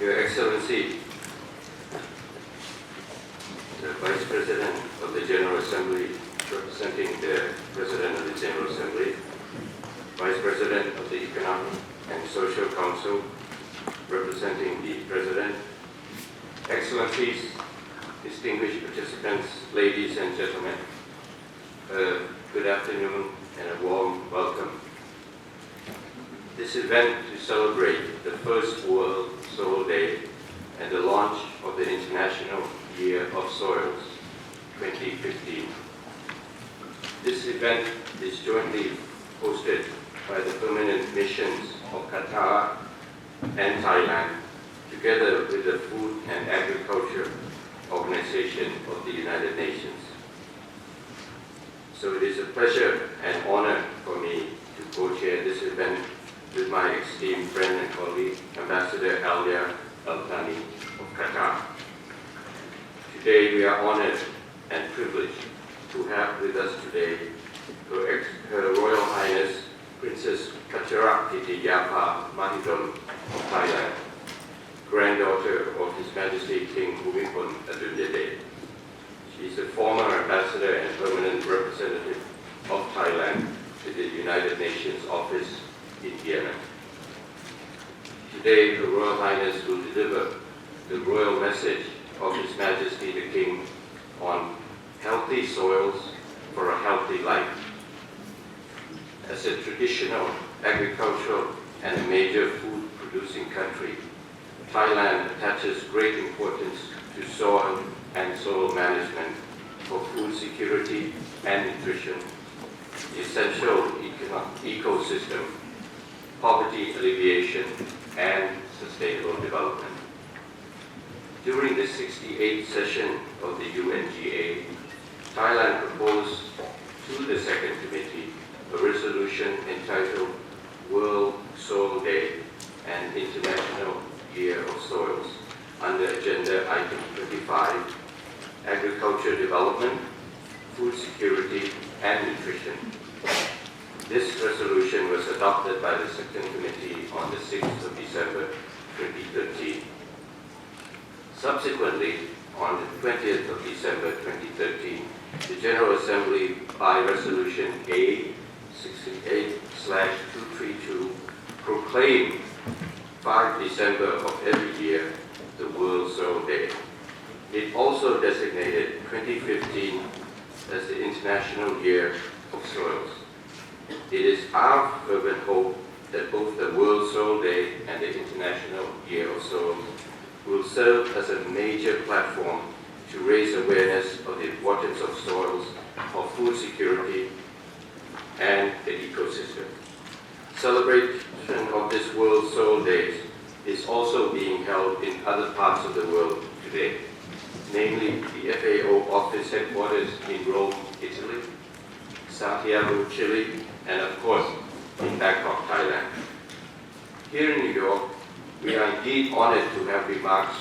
Your Excellency, the Vice President of the General Assembly, representing the President of the General Assembly, Vice President of the Economic and Social Council, representing the President, Excellencies, distinguished participants, ladies and gentlemen, good afternoon and a warm welcome. This event to celebrate the first World Soil Day and the launch of the International Year of Soils 2015. This event is jointly hosted by the permanent missions of Qatar and Thailand, together with the Food and Agriculture Organization of the United Nations. So it is a pleasure and honor for me to co-chair this event with my esteemed friend and colleague, Ambassador Alia Al-Thani of Qatar. Today we are honored and privileged to have with us today Her Royal Highness Princess Pacharakitiyapa Mahidol of Thailand, granddaughter of His Majesty King Bhumibol Adulyadej. She is a former ambassador and permanent representative of Thailand to the United Nations office in Vienna. Today, Her Royal Highness will deliver the royal message of His Majesty the King on healthy soils for a healthy life. As a traditional agricultural and a major food-producing country, Thailand attaches great importance to soil and soil management for food security and nutrition, the essential ecosystem, poverty alleviation, and sustainable development. During the 68th session of the UNGA, Thailand proposed to the Second Committee a resolution entitled World Soil Day and International Year of Soils under Agenda Item 25, Agriculture Development, Food Security and Nutrition. This resolution was adopted by the Second Committee on the 6th of December 2013. Subsequently, on the 20th of December 2013, the General Assembly, by Resolution A68/232, proclaimed 5 December of every year the World Soil Day. It also designated 2015 as the International Year of Soils. It is our fervent hope that both the World Soil Day and the International Year of Soils will serve as a major platform to raise awareness of the importance of soils for food security and the ecosystem. Celebration of this World Soil Day is also being held in other parts of the world today, namely the FAO office headquarters in Rome, Italy, Santiago, Chile, and of course, in Bangkok, Thailand. Here in New York, we are indeed honored to have remarks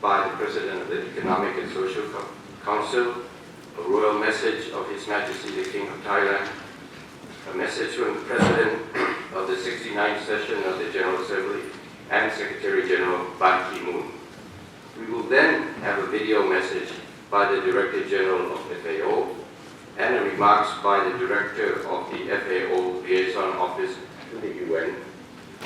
by the President of the Economic and Social Council, a royal message of His Majesty the King of Thailand, a message from the President of the 69th session of the General Assembly, and Secretary General Ban Ki-moon. We will then have a video message by the Director General of FAO and a remarks by the Director of the FAO Liaison Office to the UN,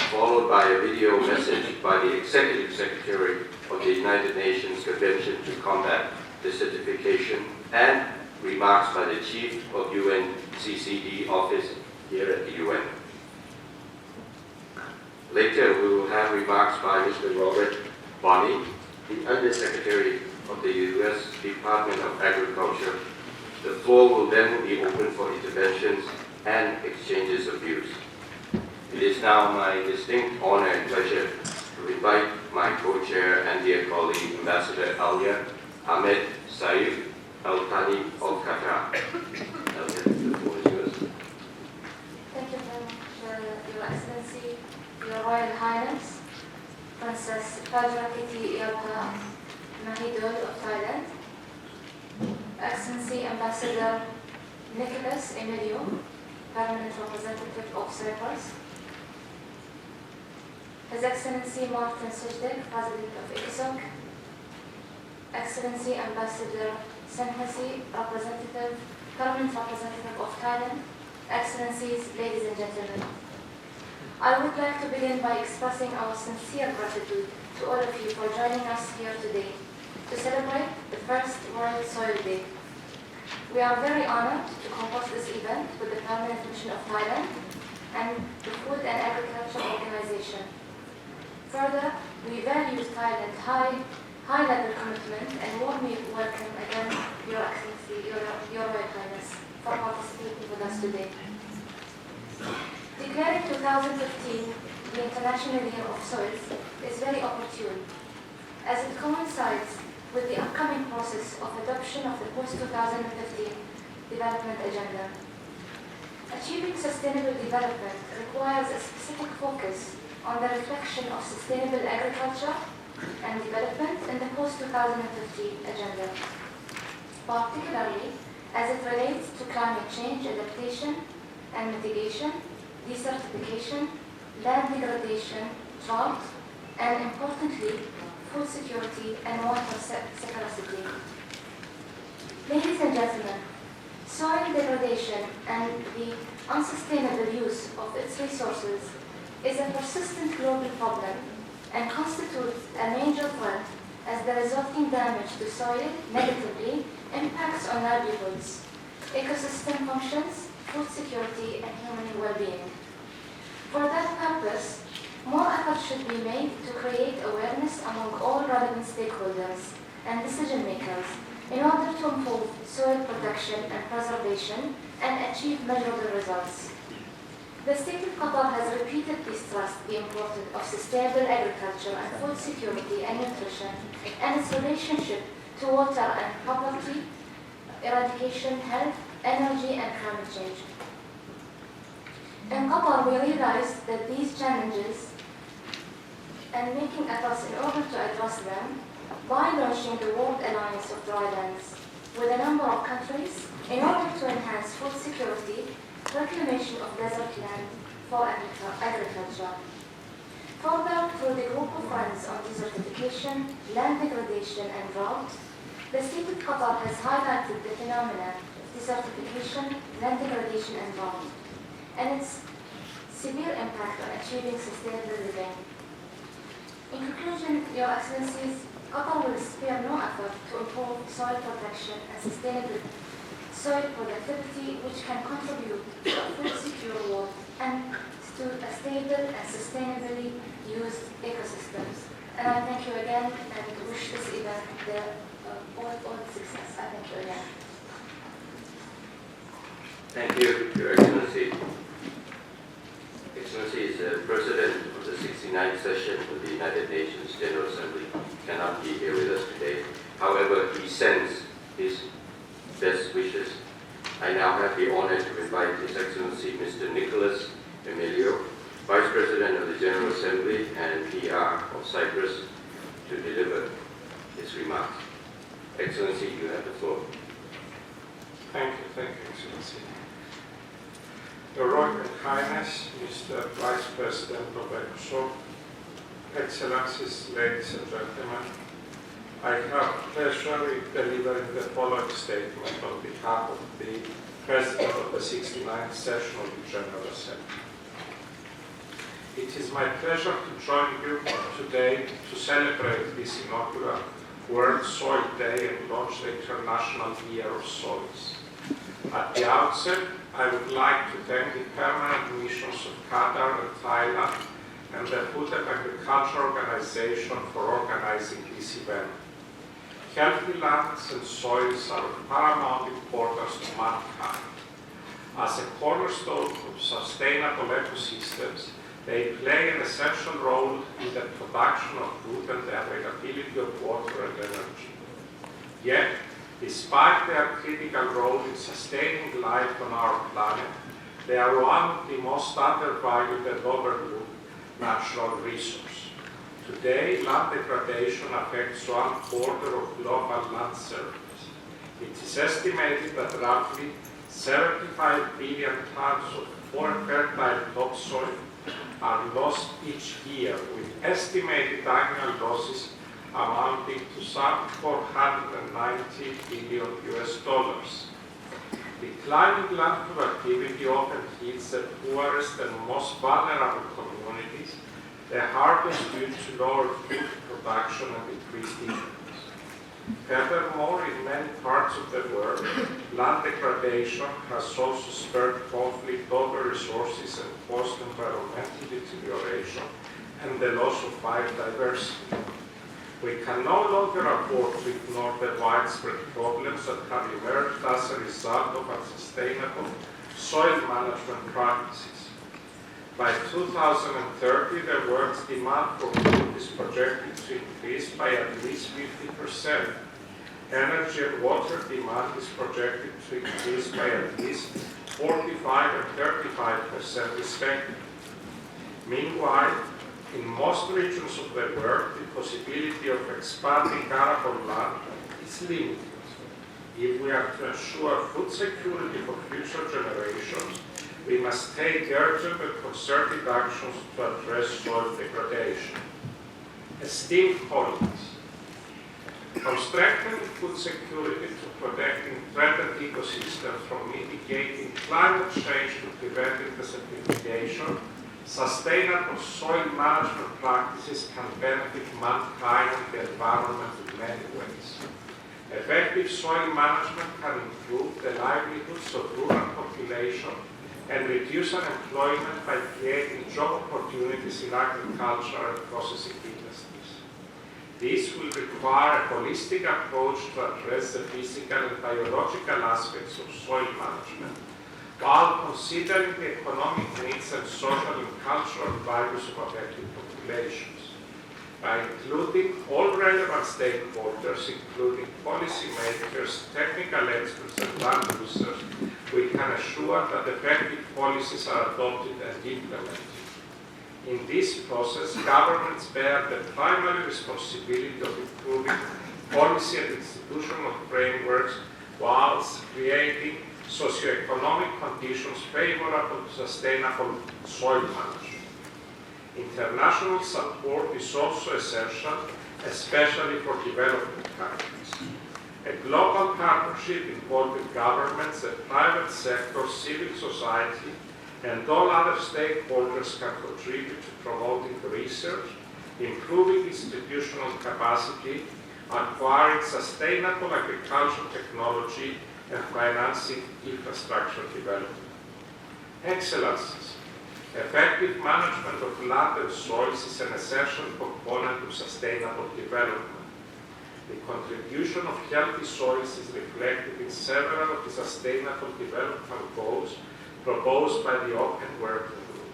followed by a video message by the Executive Secretary of the United Nations Convention to Combat Desertification, and remarks by the Chief of UNCCD Office here at the UN. Later, we will have remarks by Mr. Robert Bonney, the Undersecretary of the U.S. Department of Agriculture. The floor will then be open for interventions and exchanges of views. It is now my distinct honor and pleasure to invite my co-chair and dear colleague, Ambassador Alia Ahmed Saif Al-Thani of Qatar. Alia, the floor is yours. Thank you very much, Your Excellency, Your Royal Highness, Princess Pacharakitiyapa Mahidol of Thailand, Excellency Ambassador Nicholas Emilio, Permanent Representative of Cyprus, His Excellency Martin Sejdik, President of ECOSOC, Excellency Ambassador Senhasi, Permanent Representative of Thailand, Excellencies, ladies and gentlemen. I would like to begin by expressing our sincere gratitude to all of you for joining us here today to celebrate the first World Soil Day. We are very honored to co-host this event with the Permanent Mission of Thailand and the Food and Agriculture Organization. Further, we value Thailand's high-level commitment and warmly welcome again Your Excellency, Your Royal Highness, for participating with us today. Declaring 2015 the International Year of Soils is very opportune, as it coincides with the upcoming process of adoption of the post-2015 development agenda. Achieving sustainable development requires a specific focus on the reflection of sustainable agriculture and development in the post-2015 agenda, particularly as it relates to climate change adaptation and mitigation, desertification, land degradation, drought, and importantly, food security and water scarcity. Ladies and gentlemen, soil degradation and the unsustainable use of its resources is a persistent global problem and constitutes a major threat as the resulting damage to soil negatively impacts on livelihoods, ecosystem functions, food security, and human well-being. For that purpose, more effort should be made to create awareness among all relevant stakeholders and decision makers in order to improve soil protection and preservation and achieve measurable results. The State of Qatar has repeatedly stressed the importance of sustainable agriculture and food security and nutrition and its relationship to water and poverty, eradication, health, energy, and climate change. In Qatar, we realized that these challenges and making efforts in order to address them by launching the World Alliance of Drylands with a number of countries in order to enhance food security, reclamation of desert land for agriculture. Further, through the Group of Friends on Desertification, Land Degradation and Drought, the State of Qatar has highlighted the phenomena of desertification, land degradation and drought, and its severe impact on achieving sustainable living. In conclusion, Your Excellencies, Qatar will spare no effort to improve soil protection and sustainable soil productivity, which can contribute to a food secure world and to a stable and sustainably used ecosystems. And I thank you again and wish this event all success. I thank you again. Thank you, Your Excellency. Excellency is the President of the 69th session of the United Nations General Assembly. Cannot be here with us today. However, he sends his best wishes. I now have the honor to invite His Excellency Mr. Nicholas Emilio, Vice President of the General Assembly and PR of Cyprus, to deliver his remarks. Excellency, you have the floor. Thank you, Excellency. Your Royal Highness, Mr. Vice President of ECOSOC, Excellencies, ladies and gentlemen, I have pleasure in delivering the following statement on behalf of the President of the 69th session of the General Assembly. It is my pleasure to join you today to celebrate this inaugural World Soil Day and launch the International Year of Soils. At the outset, I would like to thank the permanent missions of Qatar and Thailand and the Food and Agriculture Organization for organizing this event. Healthy lands and soils are of paramount importance to mankind. As a cornerstone of sustainable ecosystems, they play an essential role in the production of food and the availability of water and energy. Yet, despite their critical role in sustaining life on our planet, they are one of the most undervalued and overlooked natural resources. Today, land degradation affects 1/4 of global land surface. It is estimated that roughly 75 billion tons of poor fertile topsoil are lost each year, with estimated annual losses amounting to some $490 billion US. Declining land productivity often hits the poorest and most vulnerable communities, the hardest due to lower food production and decreased incomes. Furthermore, in many parts of the world, land degradation has also spurred conflict over resources and caused environmental deterioration and the loss of biodiversity. We can no longer afford to ignore the widespread problems that have emerged as a result of unsustainable soil management practices. By 2030, the world's demand for food is projected to increase by at least 50%. Energy and water demand is projected to increase by at least 45 and 35% respectively. Meanwhile, in most regions of the world, the possibility of expanding arable land is limited. If we are to ensure food security for future generations, we must take urgent and concerted actions to address soil degradation. Esteemed colleagues, from strengthening food security to protecting threatened ecosystems, from mitigating climate change to preventing desertification, sustainable soil management practices can benefit mankind and the environment in many ways. Effective soil management can improve the livelihoods of rural population and reduce unemployment by creating job opportunities in agriculture and processing industries. This will require a holistic approach to address the physical and biological aspects of soil management, while considering the economic needs and social and cultural values of affected populations. By including all relevant stakeholders, including policymakers, technical experts, and land users, we can assure that effective policies are adopted and implemented. In this process, governments bear the primary responsibility of improving policy and institutional frameworks whilst creating socioeconomic conditions favorable to sustainable soil management. International support is also essential, especially for developing countries. A global partnership involving governments, the private sector, civil society, and all other stakeholders can contribute to promoting research, improving institutional capacity, acquiring sustainable agricultural technology, and financing infrastructure development. Excellencies, effective management of land and soils is an essential component of sustainable development. The contribution of healthy soils is reflected in several of the sustainable development goals proposed by the Open Working Group.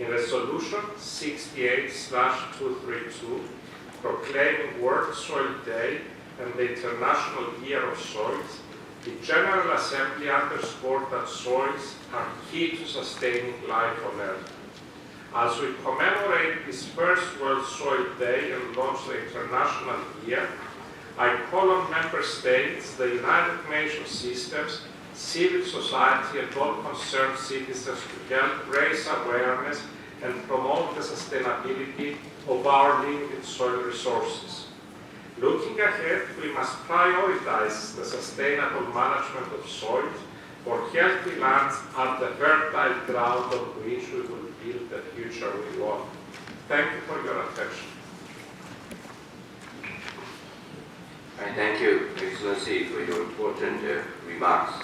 In Resolution 68/232, proclaiming World Soil Day and the International Year of Soils, the General Assembly underscored that soils are key to sustaining life on Earth. As we commemorate this first World Soil Day and launch the International Year, I call on Member States, the United Nations systems, civil society, and all concerned citizens to help raise awareness and promote the sustainability of our limited soil resources. Looking ahead, we must prioritize the sustainable management of soils for healthy lands and the fertile ground on which we will build the future we want. Thank you for your attention. I thank you, Excellency, for your important remarks.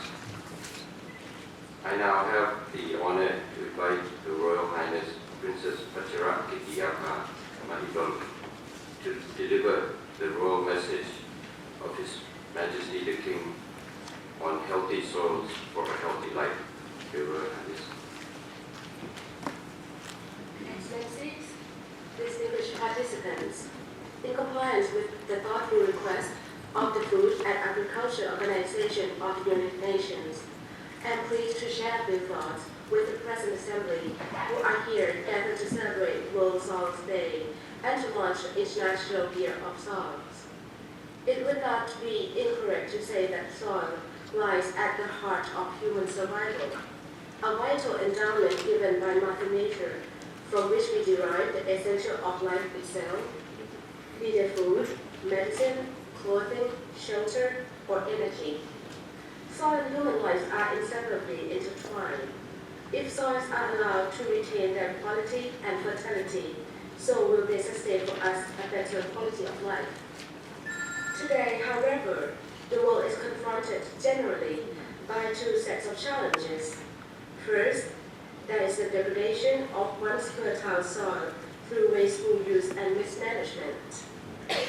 I now have the honor to invite Her Royal Highness Princess Pachara Kitiapa Mahidol to deliver the royal message of His Majesty the King on healthy soils for a healthy life. Your Royal Highness. Excellencies, distinguished participants, in compliance with the thoughtful request of the Food and Agriculture Organization of the United Nations, I am pleased to share a few thoughts with the present Assembly, who are here gathered to celebrate World Soils Day and to launch the International Year of Soils. It would not be incorrect to say that soil lies at the heart of human survival, a vital endowment given by Mother Nature from which we derive the essential of life itself, be they food, medicine, clothing, shelter, or energy. Soil and human life are inseparably intertwined. If soils are allowed to retain their quality and fertility, so will they sustain for us a better quality of life. Today, however, the world is confronted generally by two sets of challenges. First, there is the degradation of one's fertile soil through wasteful use and mismanagement.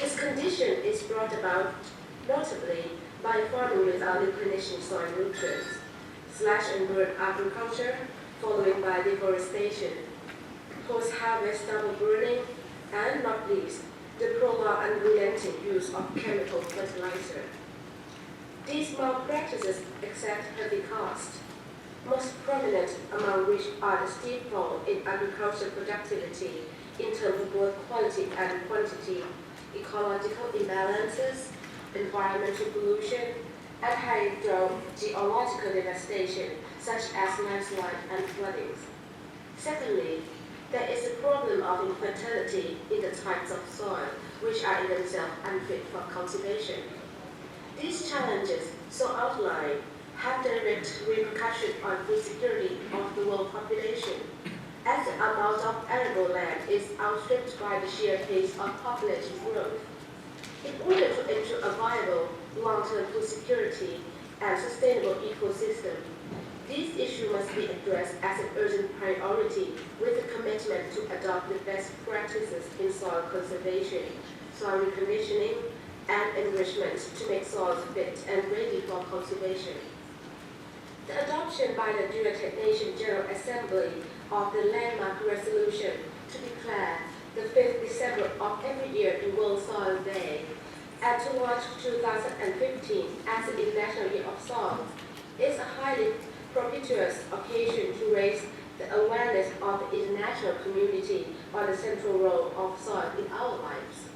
This condition is brought about notably by farming without replenishing soil nutrients, slash and burn agriculture, following by deforestation, post-harvest double burning, and not least, the prolonged unrelenting use of chemical fertilizer. These malpractices exact heavy cost, most prominent among which are the steep fall in agricultural productivity in terms of both quality and quantity, ecological imbalances, environmental pollution, and hydrogeological devastation such as landslide and floodings. Secondly, there is the problem of infertility in the types of soil which are in themselves unfit for cultivation. These challenges, so outlined, have direct repercussions on food security of the world population, as the amount of arable land is outstripped by the sheer pace of population growth. In order to ensure a viable long-term food security and sustainable ecosystem, these issues must be addressed as an urgent priority with a commitment to adopt the best practices in soil conservation, soil reconditioning, and enrichment to make soils fit and ready for cultivation. The adoption by the United Nations General Assembly of the landmark resolution to declare the 5th December of every year in World Soil Day, and to launch 2015 as the International Year of Soil, is a highly propitious occasion to raise the awareness of the international community on the central role of soil in our lives.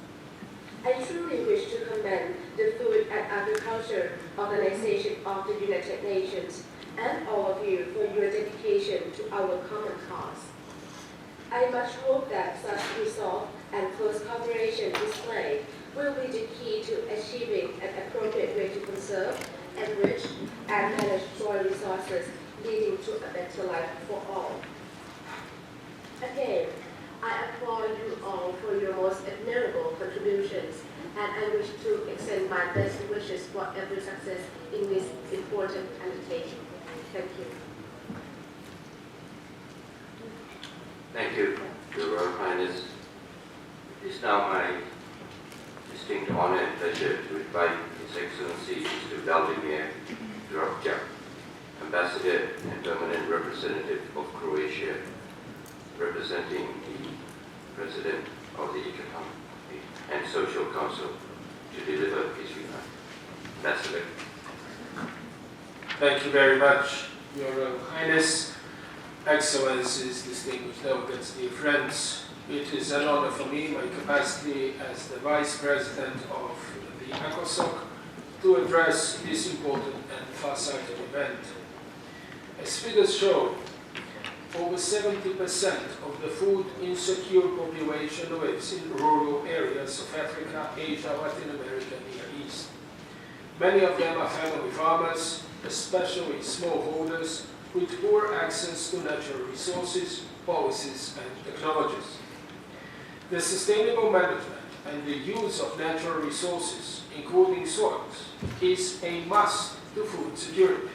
I truly wish to commend the Food and Agriculture Organization of the United Nations and all of you for your dedication to our common cause. I much hope that such resolve and close cooperation displayed will be the key to achieving an appropriate way to conserve, enrich, and manage soil resources, leading to a better life for all. Again, I applaud you all for your most admirable contributions, and I wish to extend my best wishes for every success in this important undertaking. Thank you. Thank you, Your Royal Highness. It is now my distinct honor and pleasure to invite His Excellency Mr. Vladimir Drobjak, Ambassador and Permanent Representative of Croatia, representing the President of the Economic and Social Council, to deliver his remarks. Ambassador. Thank you very much, Your Royal Highness, Excellencies, distinguished delegates, dear friends. It is an honor for me, my capacity as the Vice President of the ECOSOC, to address this important and far-sighted event. As figures show, over 70% of the food-insecure population lives in rural areas of Africa, Asia, Latin America, and Near East. Many of them are family farmers, especially smallholders, with poor access to natural resources, policies, and technologies. The sustainable management and the use of natural resources, including soils, is a must to food security.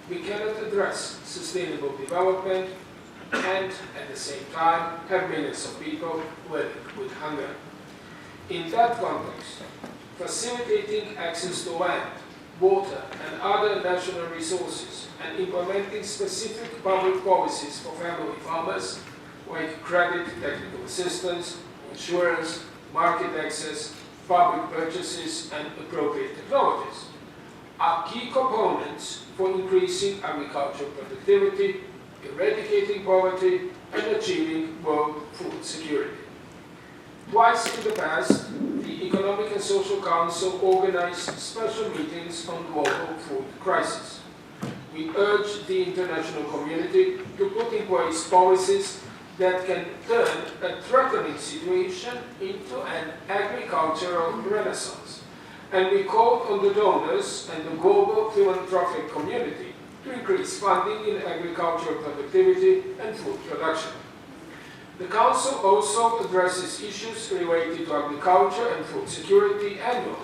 We cannot address sustainable development and, at the same time, have millions of people living with hunger. In that context, facilitating access to land, water, and other national resources, and implementing specific public policies for family farmers, like credit, technical assistance, insurance, market access, public purchases, and appropriate technologies, are key components for increasing agricultural productivity, eradicating poverty, and achieving world food security. Twice in the past, the Economic and Social Council organized special meetings on global food crisis. We urge the international community to put in place policies that can turn a threatening situation into an agricultural renaissance. And we call on the donors and the global philanthropic community to increase funding in agricultural productivity and food production. The Council also addresses issues related to agriculture and food security annually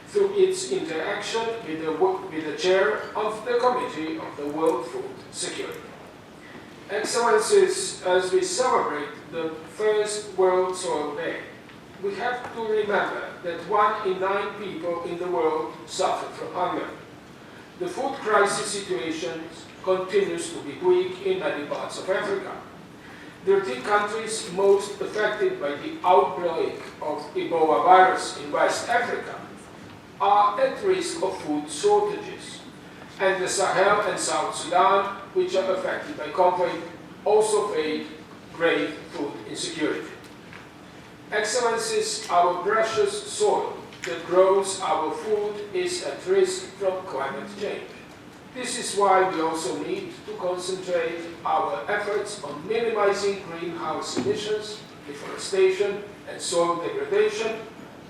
through its interaction with the chair of the Committee of the World Food Security. Excellencies, as we celebrate the first World Soil Day, we have to remember that 1 in 9 people in the world suffer from hunger. The food crisis situation continues to be weak in many parts of Africa. The 13 countries most affected by the outbreak of Ebola virus in West Africa are at risk of food shortages, and the Sahel and South Sudan, which are affected by conflict, also face grave food insecurity. Excellencies, our precious soil that grows our food is at risk from climate change. This is why we also need to concentrate our efforts on minimizing greenhouse emissions, deforestation, and soil degradation,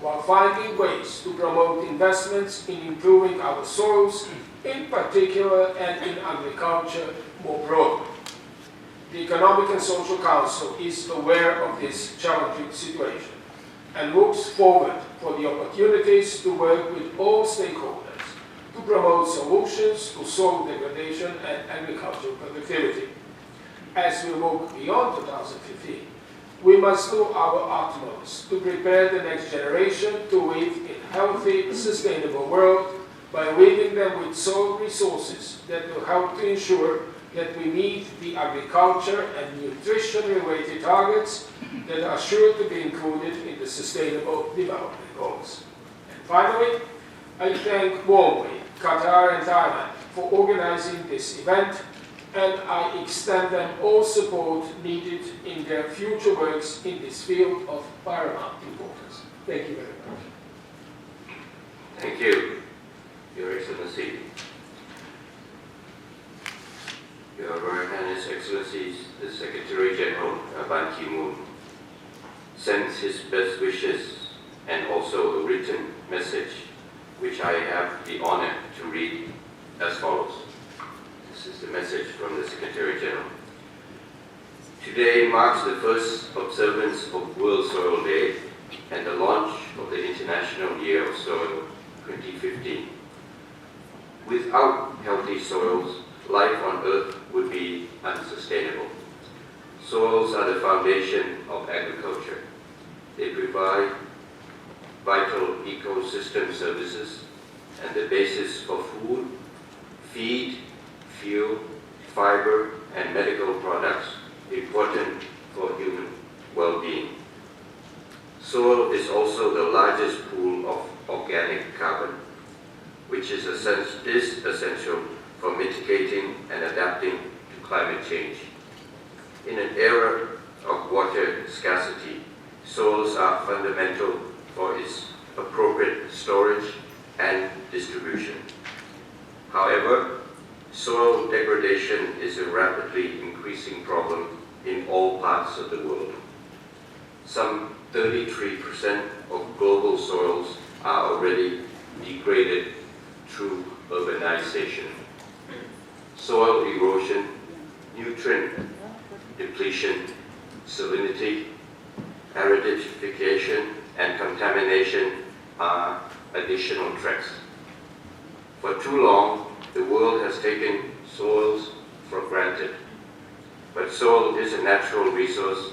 while finding ways to promote investments in improving our soils, in particular, and in agriculture more broadly. The Economic and Social Council is aware of this challenging situation and looks forward for the opportunities to work with all stakeholders to promote solutions to soil degradation and agricultural productivity. As we look beyond 2015, we must do our utmost to prepare the next generation to live in a healthy, sustainable world by leaving them with soil resources that will help to ensure that we meet the agriculture and nutrition-related targets that are sure to be included in the Sustainable Development Goals. And finally, I thank warmly Qatar and Thailand for organizing this event, and I extend them all support needed in their future works in this field of paramount importance. Thank you very much. Thank you, Your Excellency. Your Royal Highness Excellencies, the Secretary General Ban Ki-moon sends his best wishes and also a written message, which I have the honor to read as follows. This is the message from the Secretary General. Today marks the first observance of World Soil Day and the launch of the International Year of Soil 2015. Without healthy soils, life on Earth would be unsustainable. Soils are the foundation of agriculture. They provide vital ecosystem services and the basis for food, feed, fuel, fiber, and medical products important for human well-being. Soil is also the largest pool of organic carbon, which is essential for mitigating and adapting to climate change. In an era of water scarcity, soils are fundamental for its appropriate storage and distribution. However, soil degradation is a rapidly increasing problem in all parts of the world. Some 33% of global soils are already degraded through urbanization. Soil erosion, nutrient depletion, salinity, aridification, and contamination are additional threats. For too long, the world has taken soils for granted. But soil is a natural resource